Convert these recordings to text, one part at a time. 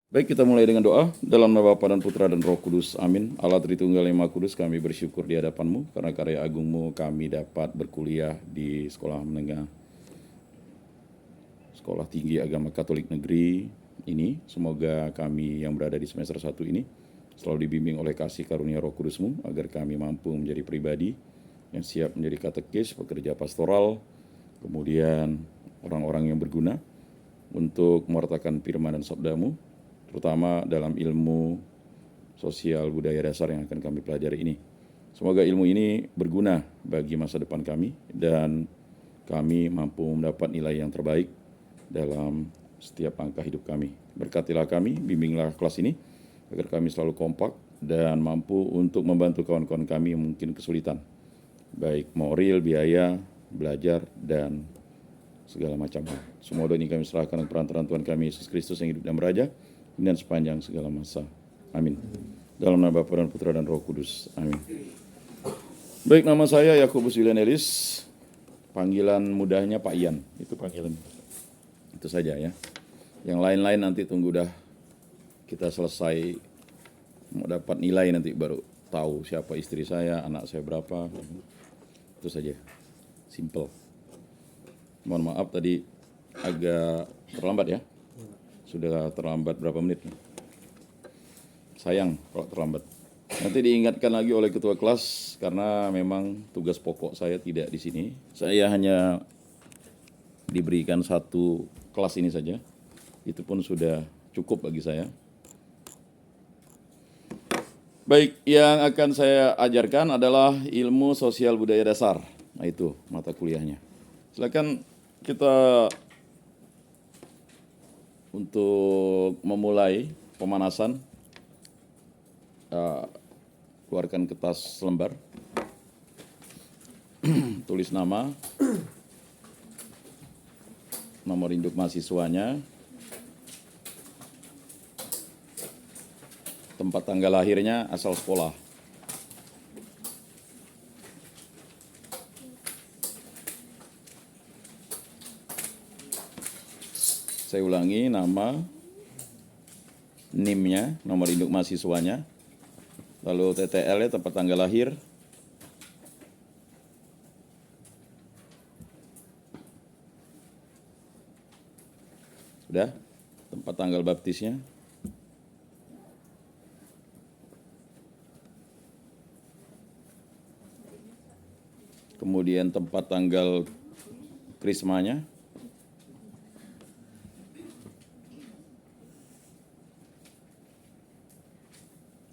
Baik, kita mulai dengan doa. Dalam nama Bapa dan Putra dan Roh Kudus. Amin. Allah Tritunggal yang Maha Kudus, kami bersyukur di hadapan-Mu karena karya agung-Mu kami dapat berkuliah di sekolah menengah, sekolah tinggi agama Katolik negeri ini. Semoga kami yang berada di semester 1 ini selalu dibimbing oleh kasih karunia Roh Kudus-Mu agar kami mampu menjadi pribadi yang siap menjadi katekis, pekerja pastoral, kemudian orang-orang yang berguna untuk mewartakan firman dan sabda-Mu, terutama dalam ilmu sosial budaya dasar yang akan kami pelajari ini. Semoga ilmu ini berguna bagi masa depan kami dan kami mampu mendapat nilai yang terbaik dalam setiap langkah hidup kami. Berkatilah kami, bimbinglah kelas ini agar kami selalu kompak dan mampu untuk membantu kawan-kawan kami yang mungkin kesulitan, baik moral, biaya, belajar, dan segala macam hal. Semua doa ini kami serahkan ke perantaraan Tuhan kami Yesus Kristus yang hidup dan beraja dan sepanjang segala masa. Amin. Dalam nama Bapa dan Putra dan Roh Kudus. Amin. Baik, nama saya Yakobus William Ellis. Panggilan mudahnya Pak Ian. Itu panggilan. Itu saja ya. Yang lain-lain nanti tunggu dah kita selesai mau dapat nilai nanti baru tahu siapa istri saya, anak saya berapa. Itu saja. Simple. Mohon maaf tadi agak terlambat ya. Sudah terlambat berapa menit? Sayang kalau terlambat. Nanti diingatkan lagi oleh ketua kelas karena memang tugas pokok saya tidak di sini. Saya hanya diberikan satu kelas ini saja. Itu pun sudah cukup bagi saya. Baik, yang akan saya ajarkan adalah ilmu sosial budaya dasar. Nah itu mata kuliahnya. Silakan kita untuk memulai pemanasan, keluarkan kertas selembar, tulis nama, nomor induk mahasiswanya, tempat tanggal lahirnya, asal sekolah. Saya ulangi, nama, NIM-nya, nomor induk mahasiswanya, lalu TTL-nya, tempat tanggal lahir, sudah, tempat tanggal baptisnya, kemudian tempat tanggal krismanya,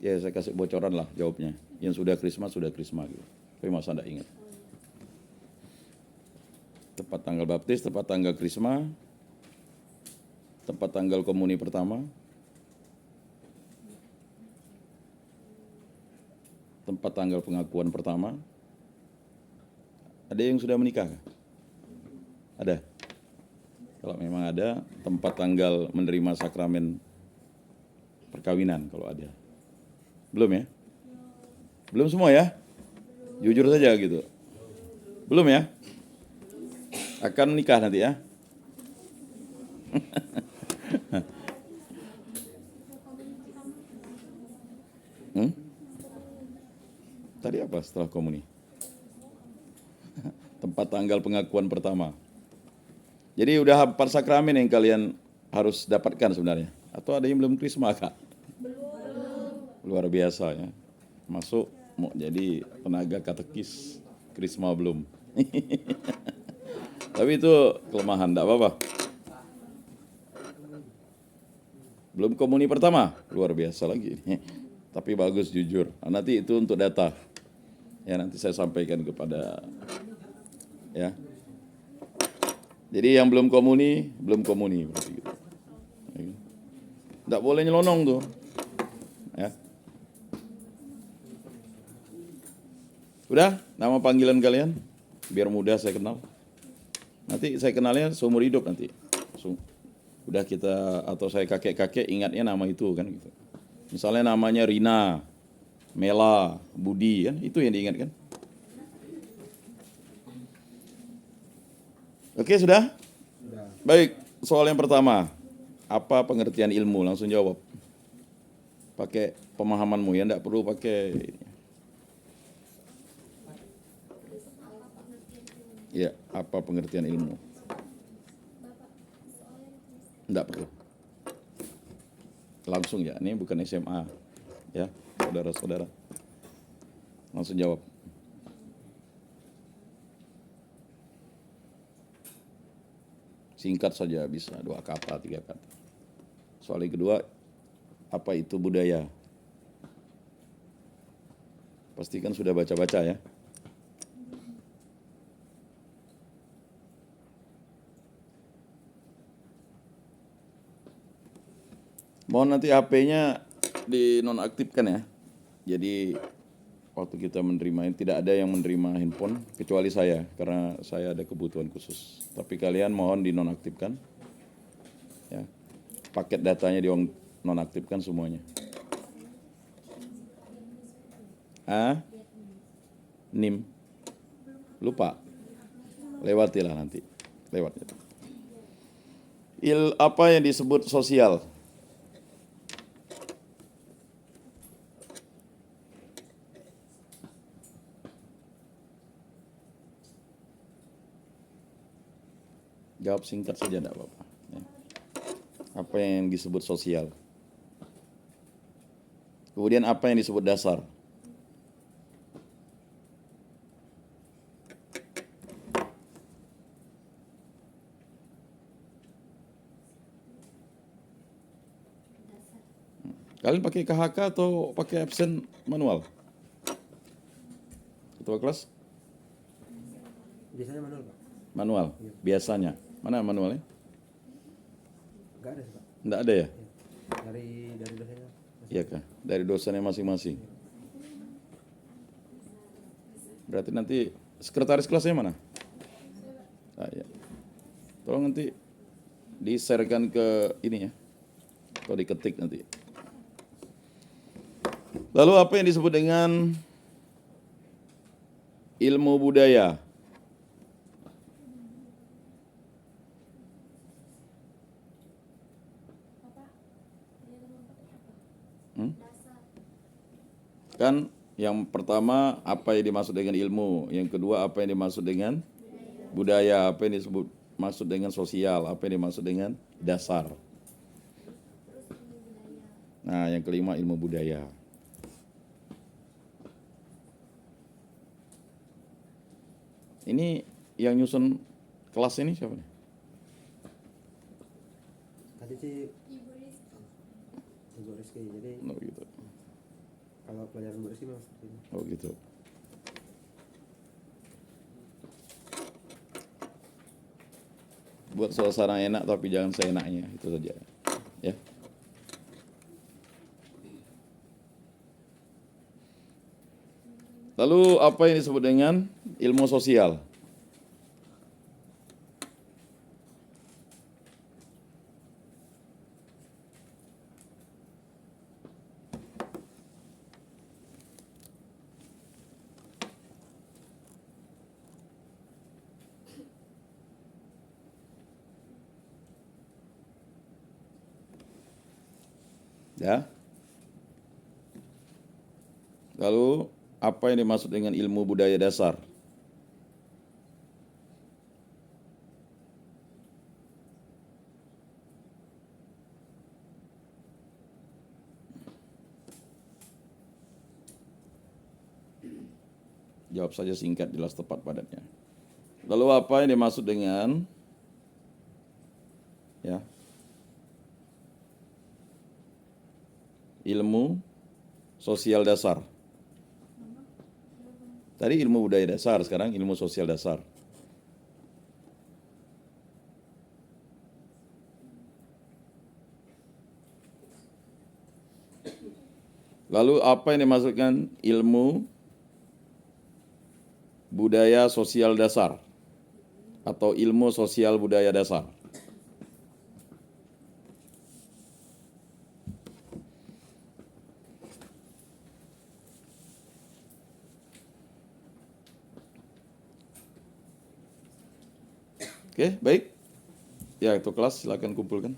ya saya kasih bocoran lah jawabnya. Yang sudah krisma gitu. Tapi masa enggak ingat. Tempat tanggal baptis, tempat tanggal krisma, tempat tanggal komuni pertama, tempat tanggal pengakuan pertama. Ada yang sudah menikah? Ada? Kalau memang ada, tempat tanggal menerima sakramen perkawinan kalau ada. Belum ya? Belum semua ya? Jujur saja gitu. Belum ya? Akan nikah nanti ya? Tadi apa setelah komuni? Tempat tanggal pengakuan pertama. Jadi udah hafal sakramen yang kalian harus dapatkan sebenarnya. Atau ada yang belum krisma, Kak? Luar biasa ya. Masuk mau jadi tenaga katekis, krisma belum. Tapi itu kelemahan, enggak apa-apa. Belum komuni pertama, luar biasa lagi. Tapi bagus jujur. Nah, nanti itu untuk data. Ya nanti saya sampaikan kepada ya. Jadi yang belum komuni berarti gitu. Enggak boleh nyelonong tuh. Ya. Udah, nama panggilan kalian biar mudah saya kenal. Nanti saya kenalnya seumur hidup nanti. Udah kita atau saya kakek-kakek ingatnya nama itu kan gitu. Misalnya namanya Rina, Mela, Budi kan, itu yang diingat kan. Oke, sudah? Baik, soal yang pertama. Apa pengertian ilmu? Langsung jawab. Pakai pemahamanmu ya, enggak perlu pakai. Ya, apa pengertian ilmu? Enggak perlu. Langsung ya, ini bukan SMA. Ya, saudara-saudara. Langsung jawab. Singkat saja bisa, 2 kata, 3 kata. Soal yang kedua, apa itu budaya? Pastikan sudah baca-baca ya. Mohon nanti HP-nya dinonaktifkan ya. Jadi waktu kita menerima ini tidak ada yang menerima handphone kecuali saya karena saya ada kebutuhan khusus. Tapi kalian mohon dinonaktifkan. Ya. Paket datanya dinonaktifkan semuanya. NIM. Lupa. Lewatilah nanti. Lewat. Apa yang disebut sosial? Jawab singkat saja, enggak apa-apa. Ya. Apa yang disebut sosial? Kemudian apa yang disebut dasar? Kalian pakai KHK atau pakai absen manual? Ketua kelas? Biasanya manual, Pak. Manual? Biasanya. Mana manualnya? Enggak ada sih, Pak. Enggak ada ya? Dari dosennya. Iya kah? Dari dosennya masing-masing. Berarti nanti sekretaris kelasnya mana? Nah, ya. Tolong nanti di-sharekan ke ini ya. Atau diketik nanti. Lalu apa yang disebut dengan ilmu budaya? Kan yang pertama apa yang dimaksud dengan ilmu, yang kedua apa yang dimaksud dengan budaya, apa yang disebut maksud dengan sosial, apa yang dimaksud dengan dasar. Nah, yang kelima ilmu budaya. Ini yang nyusun kelas ini siapa nih? Tadi sih Ibu Rizky. Jadi Oh gitu. kalau pelajaran Bu Rizky memang seperti ini. Oh gitu. Buat suasana enak tapi jangan seenaknya, itu saja. Ya. Lalu apa yang disebut dengan ilmu sosial? Ya. Lalu apa yang dimaksud dengan ilmu budaya dasar? Jawab saja singkat, jelas, tepat, padatnya. Lalu apa yang dimaksud dengan ya ilmu sosial dasar? Tadi ilmu budaya dasar, sekarang ilmu sosial dasar. Lalu apa yang dimaksudkan ilmu budaya sosial dasar atau ilmu sosial budaya dasar? Oke, baik. Ya, itu kelas silakan kumpulkan.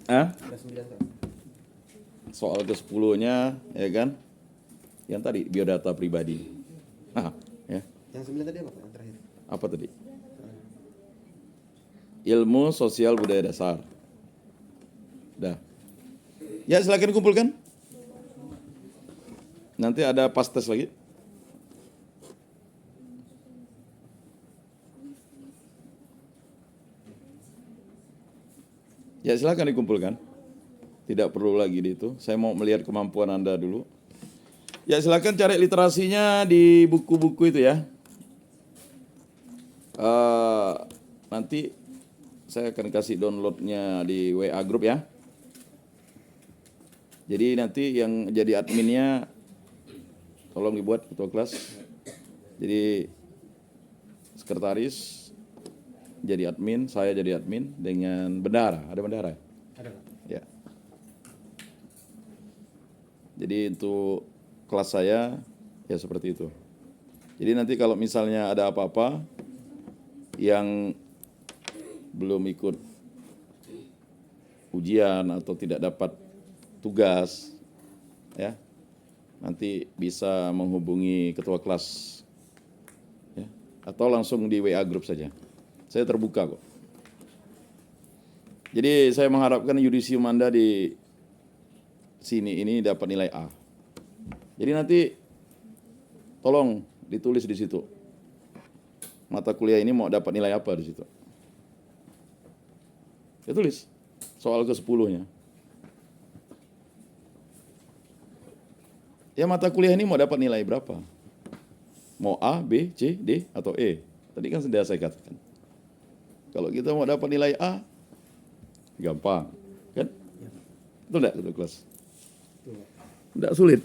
Kelas 9 Kak. Soal ke-10-nya, ya kan? Yang tadi, biodata pribadi. Ya. Yang 9 tadi apa Pak? Yang terakhir. Apa tadi? Ilmu sosial budaya dasar. Dah. Ya, silakan kumpulkan. Nanti ada pas tes lagi. Ya, silakan dikumpulkan. Tidak perlu lagi di itu. Saya mau melihat kemampuan Anda dulu. Ya, silakan cari literasinya di buku-buku itu ya. Nanti saya akan kasih downloadnya di WA Group ya. Jadi nanti yang jadi adminnya tolong dibuat ketua kelas. Jadi sekretaris jadi admin, saya jadi admin dengan bendahara. Ada bendahara? Ada Pak. Ya. Jadi untuk kelas saya ya seperti itu. Jadi nanti kalau misalnya ada apa-apa yang belum ikut ujian atau tidak dapat tugas, ya nanti bisa menghubungi ketua kelas, ya, atau langsung di WA Group saja. Saya terbuka kok. Jadi saya mengharapkan yudisium Anda di sini ini dapat nilai A. Jadi nanti tolong ditulis di situ. Mata kuliah ini mau dapat nilai apa di situ. Ya tulis soal ke-10-nya. Ya mata kuliah ini mau dapat nilai berapa? Mau A, B, C, D, atau E? Tadi kan sudah saya katakan. Kalau kita mau dapat nilai A, gampang. Kan? Betul enggak ketua kelas? Tidak sulit.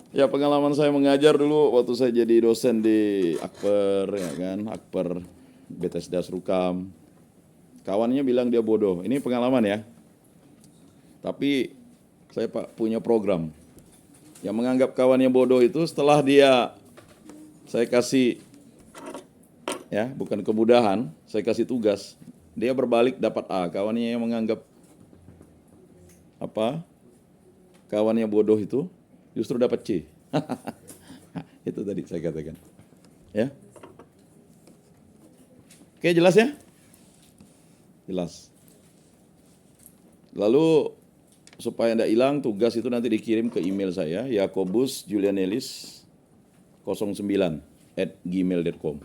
Ya pengalaman saya mengajar dulu waktu saya jadi dosen di Akper, ya kan, Akper Bethesda Rukam. Kawannya bilang dia bodoh. Ini pengalaman ya. Tapi saya Pak punya program. Yang menganggap kawannya bodoh itu setelah saya kasih, ya bukan kemudahan, saya kasih tugas. Dia berbalik dapat A. Kawannya yang menganggap kawannya bodoh itu justru dapat C. Itu tadi saya katakan. Ya. Oke, jelas ya? Jelas. Lalu supaya tidak hilang, tugas itu nanti dikirim ke email saya, yakobusjulianelis09@gmail.com.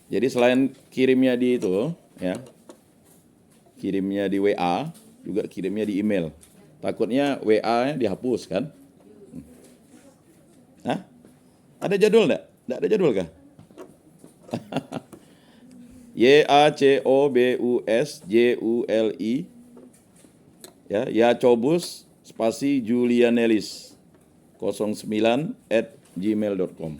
Jadi selain kirimnya di itu, ya, kirimnya di WA, juga kirimnya di email. Takutnya WA-nya dihapus kan? Hah? Ada jadwal enggak? Enggak ada jadwal kah? YACOBUSJULI, ya, Yacobus spasi Julianelis 09@gmail.com.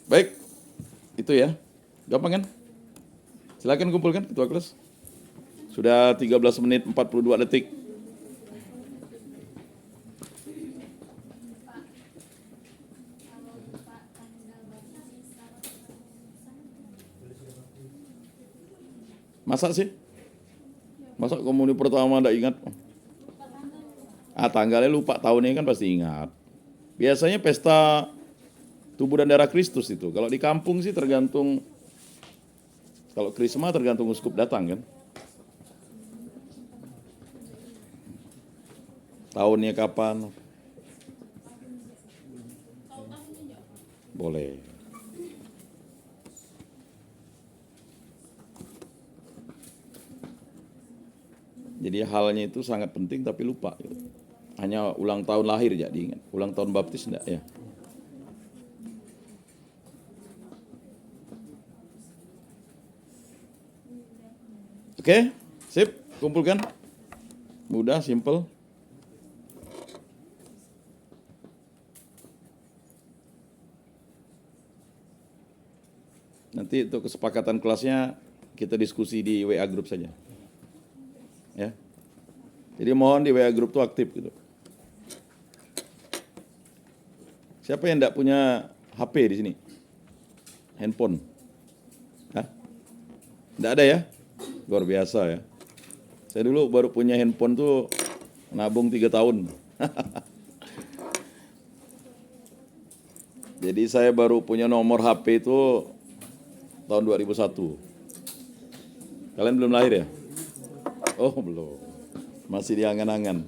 Baik, itu ya. Gampang kan? Silakan kumpulkan ketua kelas. Sudah 13 menit 42 detik. Masa sih? Masa komuni pertama enggak ingat? Tanggalnya lupa, tahunnya kan pasti ingat. Biasanya pesta tubuh dan darah Kristus itu. Kalau di kampung sih tergantung, kalau Krisma tergantung uskup datang kan. Tahunnya kapan? Boleh. Jadi halnya itu sangat penting tapi lupa. Hanya ulang tahun lahir jadi ingat. Ulang tahun baptis enggak ya? Oke, sip, kumpulkan. Mudah, simple. Nanti untuk kesepakatan kelasnya kita diskusi di WA Group saja. Ya. Jadi mohon di WA grup tuh aktif gitu. Siapa yang enggak punya HP di sini? Handphone? Hah? Enggak ada ya? Luar biasa ya. Saya dulu baru punya handphone tuh nabung 3 tahun. Jadi saya baru punya nomor HP itu tahun 2001. Kalian belum lahir ya? Oh belum. Masih di angan-angan.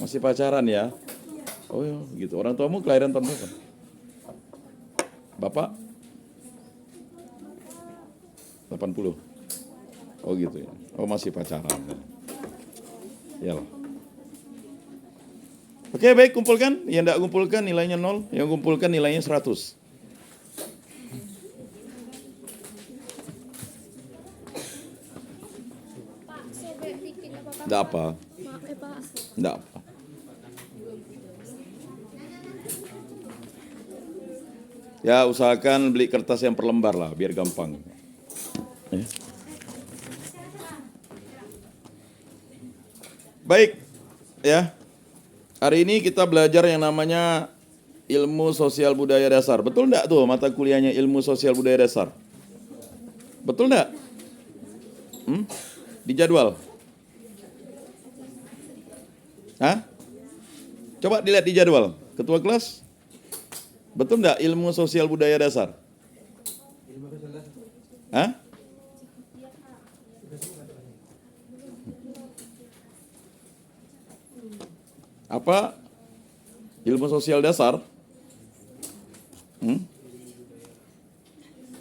Masih pacaran ya? Oh ya, gitu. Orang tuamu kelahiran tahun berapa? Bapak? 80. Oh gitu ya. Oh masih pacaran. Iyalah. Oke baik, kumpulkan. Yang enggak kumpulkan nilainya 0, yang kumpulkan nilainya 100. Pak, sobek dikit nggak apa-apa. Enggak apa. Maaf ya Pak. Enggak apa. Ya usahakan beli kertas yang per lembar lah, biar gampang. Ya. Baik, ya. Hari ini kita belajar yang namanya ilmu sosial budaya dasar. Betul enggak tuh mata kuliahnya ilmu sosial budaya dasar? Betul enggak? Di jadwal? Hah? Coba dilihat di jadwal. Ketua kelas? Betul enggak ilmu sosial budaya dasar? Hah? Apa? Ilmu sosial dasar?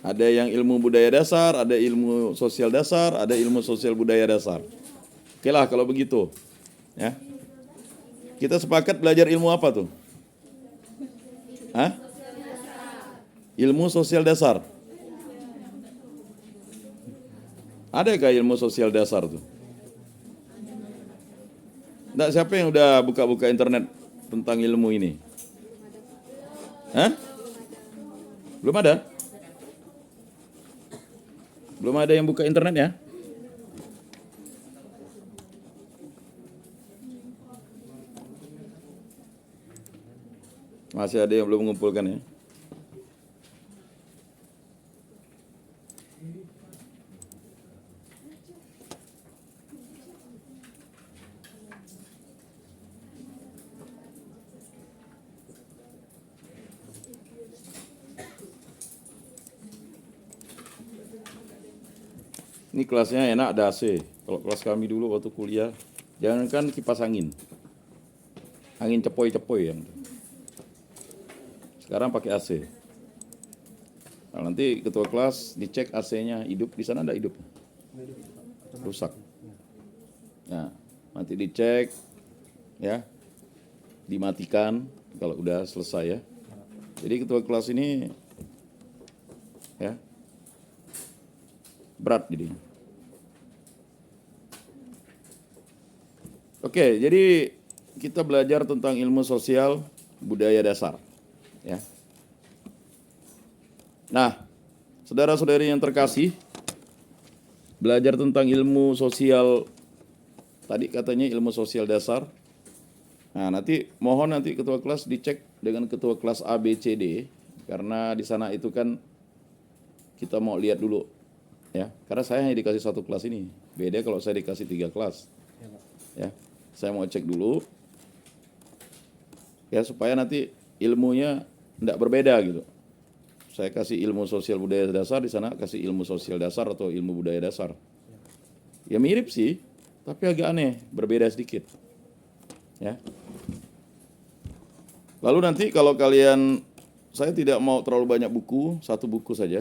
Ada yang ilmu budaya dasar, ada ilmu sosial dasar, ada ilmu sosial budaya dasar. Oke lah kalau begitu. Ya. Kita sepakat belajar ilmu apa tuh? Hah? Ilmu sosial dasar. Adakah ilmu sosial dasar tuh? Nggak, siapa yang udah buka-buka internet tentang ilmu ini? Hah? Belum ada? Belum ada yang buka internet ya? Masih ada yang belum mengumpulkan ya? Ini kelasnya enak, ada AC. Kalau kelas kami dulu waktu kuliah, jangankan kipas angin. Angin cepoi-cepoi yang. Sekarang pakai AC. Nah, nanti ketua kelas dicek AC-nya hidup, di sana enggak hidup. Rusak. Nah, nanti dicek ya. Dimatikan kalau udah selesai ya. Jadi ketua kelas ini ya berat jadinya. Oke, jadi kita belajar tentang ilmu sosial budaya dasar. Ya. Nah, saudara-saudari yang terkasih, belajar tentang ilmu sosial, tadi katanya ilmu sosial dasar. Nah, mohon nanti ketua kelas dicek dengan ketua kelas A, B, C, D, karena di sana itu kan kita mau lihat dulu. Ya, karena saya hanya dikasih 1 kelas ini. Beda kalau saya dikasih 3 kelas. Ya, saya mau cek dulu. Ya, supaya nanti ilmunya tidak berbeda gitu. Saya kasih ilmu sosial budaya dasar, di sana kasih ilmu sosial dasar atau ilmu budaya dasar. Ya mirip sih, tapi agak aneh, berbeda sedikit. Ya. Lalu nanti kalau kalian, saya tidak mau terlalu banyak buku, 1 buku saja.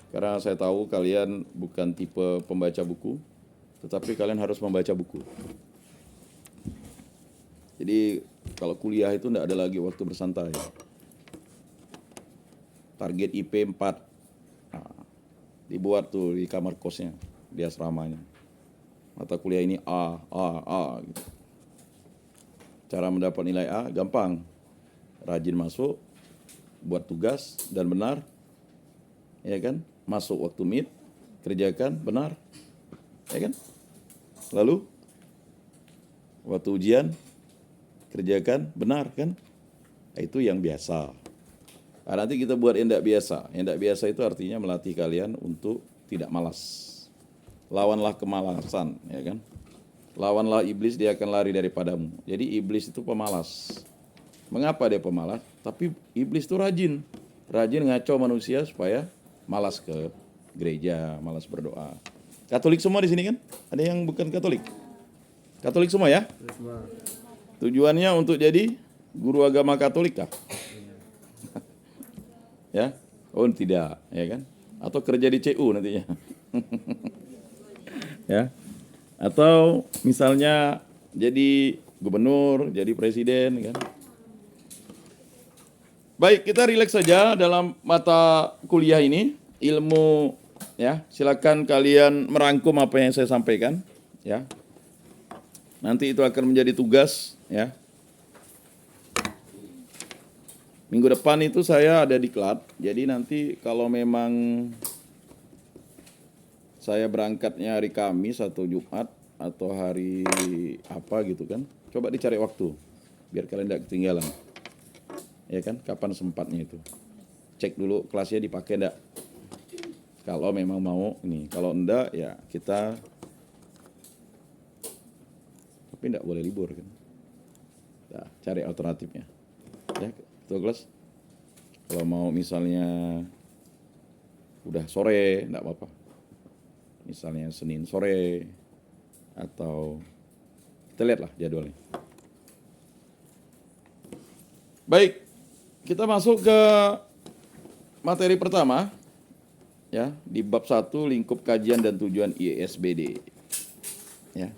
Karena saya tahu kalian bukan tipe pembaca buku, tetapi kalian harus membaca buku. Jadi kalau kuliah itu tidak ada lagi waktu bersantai. Target IP 4. Nah, dibuat tuh di kamar kosnya, di asramanya. Mata kuliah ini A gitu. Cara mendapat nilai A gampang. Rajin masuk, buat tugas dan benar. Ya kan? Masuk waktu meet, kerjakan benar. Ya kan? Lalu waktu ujian kerjakan benar kan? Nah, itu yang biasa. Nah, nanti kita buat yang tidak biasa. Yang tidak biasa itu artinya melatih kalian untuk tidak malas. Lawanlah kemalasan, ya kan? Lawanlah iblis, dia akan lari daripadamu. Jadi iblis itu pemalas. Mengapa dia pemalas? Tapi iblis itu rajin. Rajin ngaco manusia supaya malas ke gereja, malas berdoa. Katolik semua di sini kan? Ada yang bukan Katolik? Katolik semua ya? Semua. Tujuannya untuk jadi guru agama Katolik kah? Ya? Oh tidak, ya kan? Atau kerja di CU nantinya. Ya. Atau misalnya jadi gubernur, jadi presiden kan. Baik, kita rileks saja dalam mata kuliah ini, ilmu ya. Silakan kalian merangkum apa yang saya sampaikan, ya. Nanti itu akan menjadi tugas, ya. Minggu depan itu saya ada diklat, jadi nanti kalau memang saya berangkatnya hari Kamis atau Jumat atau hari apa gitu kan, coba dicari waktu, biar kalian tidak ketinggalan. Ya kan, kapan sempatnya itu. Cek dulu kelasnya dipakai enggak. Kalau memang mau ini, kalau enggak ya kita, tapi enggak boleh libur kan. Nah, cari alternatifnya. Ya, ketua kelas. Kalau mau misalnya udah sore, enggak apa-apa. Misalnya Senin sore atau kita lihatlah jadwalnya. Baik, kita masuk ke materi pertama. Ya, di bab 1 lingkup kajian dan tujuan ISBD. Ya.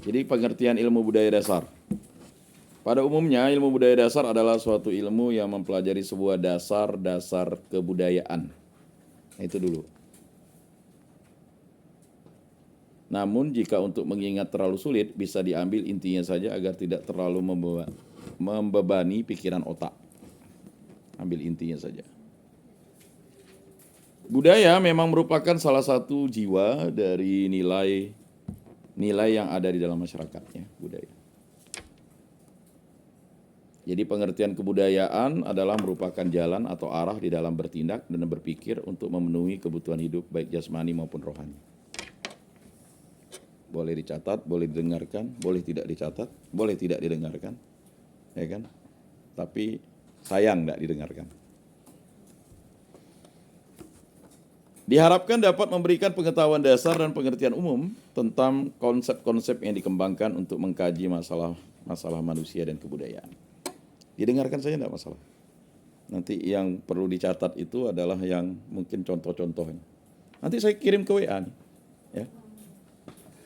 Jadi pengertian ilmu budaya dasar. Pada umumnya ilmu budaya dasar adalah suatu ilmu yang mempelajari sebuah dasar-dasar kebudayaan. Nah, itu dulu. Namun jika untuk mengingat terlalu sulit, bisa diambil intinya saja agar tidak terlalu membebani pikiran otak. Ambil intinya saja. Budaya memang merupakan salah satu jiwa dari nilai yang ada di dalam masyarakatnya, budaya. Jadi pengertian kebudayaan adalah merupakan jalan atau arah di dalam bertindak dan berpikir untuk memenuhi kebutuhan hidup baik jasmani maupun rohani. Boleh dicatat, boleh didengarkan, boleh tidak dicatat, boleh tidak didengarkan, ya kan? Tapi sayang tidak didengarkan. Diharapkan dapat memberikan pengetahuan dasar dan pengertian umum tentang konsep-konsep yang dikembangkan untuk mengkaji masalah manusia dan kebudayaan. Didengarkan saja tidak masalah. Nanti yang perlu dicatat itu adalah yang mungkin contoh-contohnya. Nanti saya kirim ke WA nih, ya.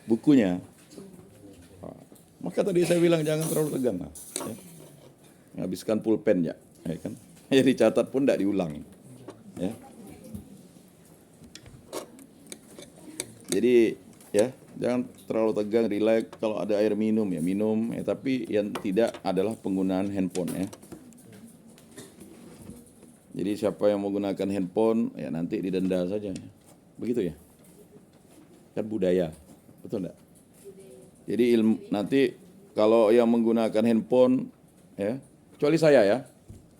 Bukunya. Maka tadi saya bilang jangan terlalu tegang lah, ya. Menghabiskan pulpen ya kan. Ya dicatat pun tidak diulang. Ya. Jadi ya jangan terlalu tegang, relax. Kalau ada air minum ya minum, tapi yang tidak adalah penggunaan handphone ya. Jadi siapa yang menggunakan handphone ya nanti didenda saja. Begitu ya. Kan budaya. Betul enggak? Jadi nanti kalau yang menggunakan handphone ya, kecuali saya ya.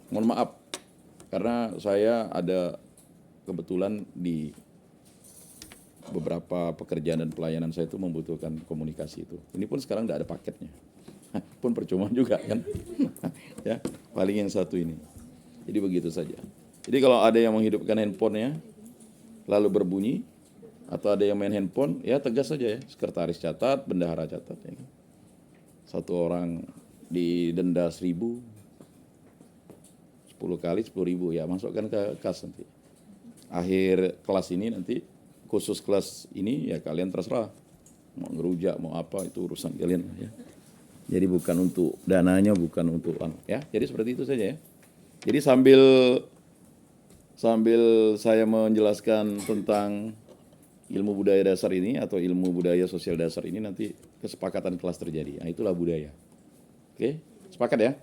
Mohon maaf karena saya ada kebetulan di beberapa pekerjaan dan pelayanan saya itu membutuhkan komunikasi itu. Ini pun sekarang tidak ada paketnya. Pun percuma juga kan. Ya, paling yang satu ini. Jadi begitu saja. Jadi kalau ada yang menghidupkan handphonenya lalu berbunyi atau ada yang main handphone, ya tegas saja ya. Sekretaris catat, bendahara catat. Ya. Satu orang didenda 1.000, 10 kali 10.000 ya masukkan ke kas nanti. Akhir kelas ini nanti khusus kelas ini ya kalian terserah mau ngerujak mau apa itu urusan kalian ya. Jadi bukan untuk dananya, bukan untuk ya. Jadi seperti itu saja ya. Jadi sambil saya menjelaskan tentang ilmu budaya dasar ini atau ilmu budaya sosial dasar ini nanti kesepakatan kelas terjadi. Nah, itulah budaya. Oke, sepakat ya?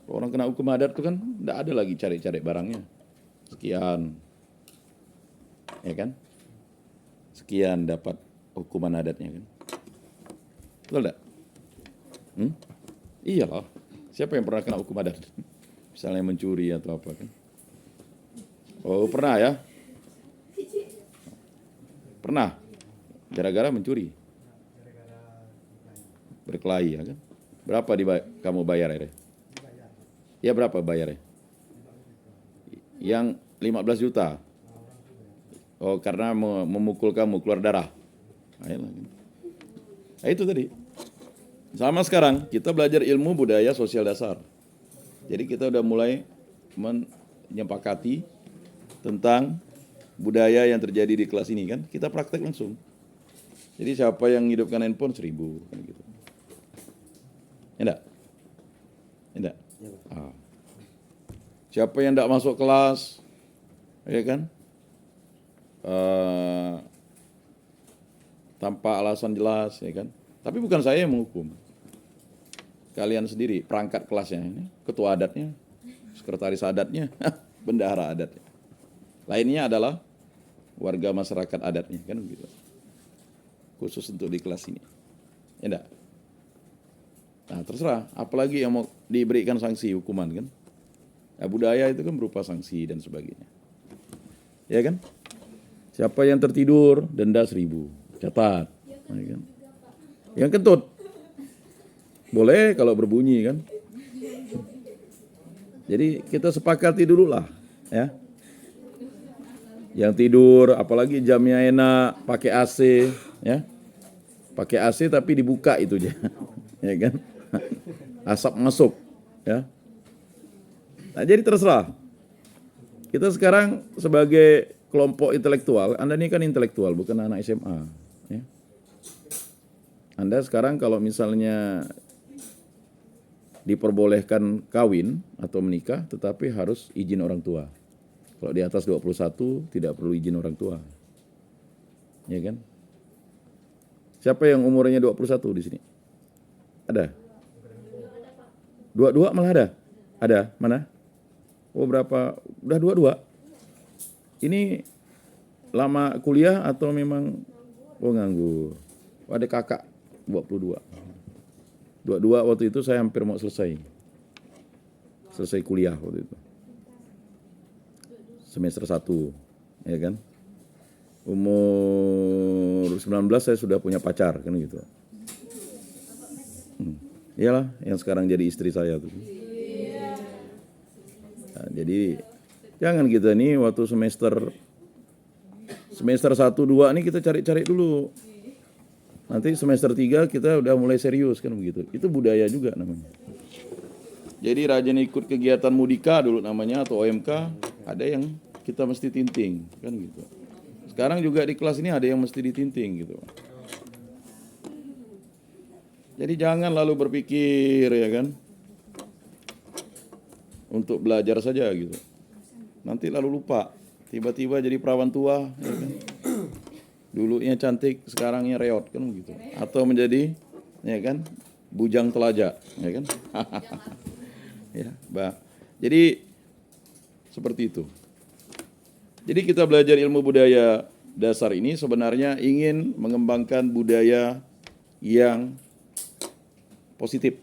Kalau orang kena hukum adat itu kan tidak ada lagi cari-cari barangnya. Sekian. Ya kan? Sekian dapat hukuman adatnya kan. Betul enggak? Iyalah. Siapa yang pernah kena hukum adat? Misalnya mencuri atau apa kan? Oh, pernah ya? Pernah. Gara-gara mencuri. Berkelahi ya kan? Berapa kamu bayar ya? Ya berapa bayarnya? Yang 15 juta. Oh, karena memukul kamu keluar darah. Ayolah. Nah, itu tadi. Sama sekarang kita belajar ilmu budaya sosial dasar. Jadi kita udah mulai menyepakati tentang budaya yang terjadi di kelas ini kan. Kita praktek langsung. Jadi siapa yang hidupkan handphone 1.000 kan gitu. Enggak? Enggak? Ya, Pak. Ah. Siapa yang enggak masuk kelas, ya kan? Tanpa alasan jelas, ya kan? Tapi bukan saya yang menghukum. Kalian sendiri, perangkat kelasnya ini, ketua adatnya, sekretaris adatnya, bendahara adatnya. Lainnya adalah warga masyarakat adatnya, kan begitu. Khusus untuk di kelas ini. Ya enggak? Nah, terserah, apalagi yang mau diberikan sanksi hukuman kan? Nah, budaya itu kan berupa sanksi dan sebagainya. Ya kan? Siapa yang tertidur, denda 1.000. Catat. Ya kan? Yang kentut. Boleh kalau berbunyi kan? Jadi kita sepakati dulu lah. Ya. Yang tidur, apalagi jamnya enak, pakai AC. Ya. Pakai AC tapi dibuka itu aja. Ya kan? Asap masuk. Ya. Nah, jadi terserah. Kita sekarang sebagai kelompok intelektual, Anda ini kan intelektual, bukan anak SMA. Ya. Anda sekarang kalau misalnya diperbolehkan kawin atau menikah, tetapi harus izin orang tua. Kalau di atas 21, tidak perlu izin orang tua. Ya kan? Siapa yang umurnya 21 di sini? Ada? 22 malah ada? Ada? Mana? Oh berapa? Udah 22. Ini lama kuliah atau memang nganggur? Oh, ada kakak 22. 22 waktu itu saya hampir mau selesai kuliah waktu itu. Semester 1, ya kan? Umur 19 saya sudah punya pacar, kan gitu. Iyalah, yang sekarang jadi istri saya tuh. Nah, jadi jangan kita nih waktu semester 1, 2 nih kita cari-cari dulu. Nanti semester 3 kita udah mulai serius kan begitu. Itu budaya juga namanya. Jadi rajin ikut kegiatan Mudika dulu namanya atau OMK, ada yang kita mesti tinting kan gitu. Sekarang juga di kelas ini ada yang mesti ditinting gitu. Jadi jangan lalu berpikir ya kan untuk belajar saja gitu. Nanti lalu lupa, tiba-tiba jadi perawan tua ya kan. Dulunya cantik, sekarangnya reot kan begitu. Atau menjadi ya kan bujang telaja ya kan. Ya, Mbak. Jadi seperti itu. Jadi kita belajar ilmu budaya dasar ini sebenarnya ingin mengembangkan budaya yang positif.